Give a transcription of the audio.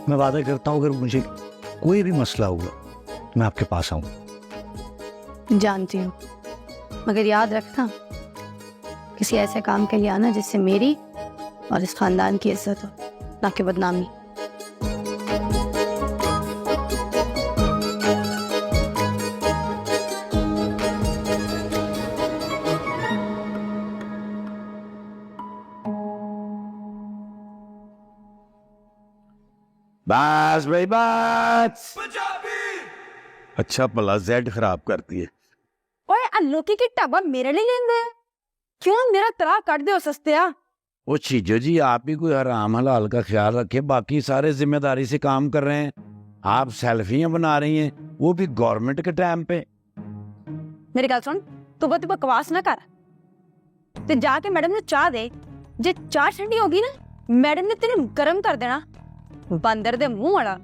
मैं वादा करता हूँ अगर मुझे कोई भी मसला हुआ मैं आपके पास आऊँ। जानती हूँ, मगर याद रखना किसी ऐसे काम के लिए आना जिससे मेरी और इस खानदान की इज्जत हो, ना कि बदनामी। बस भाई बस। अच्छा भला जेड खराब करती है। ओए अनोखी की टब्बा मेरे लिए लेंदे क्यों? मेरा तरा कट दो सस्तिया। वो चीजो जी आप ही कोई हराम हलाल का ख्याल रखे, बाकी सारे जिम्मेदारी से काम कर रहे हैं। आप सेल्फियां बना रही हैं, वो भी गवर्नमेंट के टाइम पे। मेरी गल सुन, तू बहुत बकवास ना कर ते जाके मैडम ने चाह दे। जे चाह ठंडी होगी ना, मैडम ने तेन गर्म कर देना। बंदर दे मुंह वाला।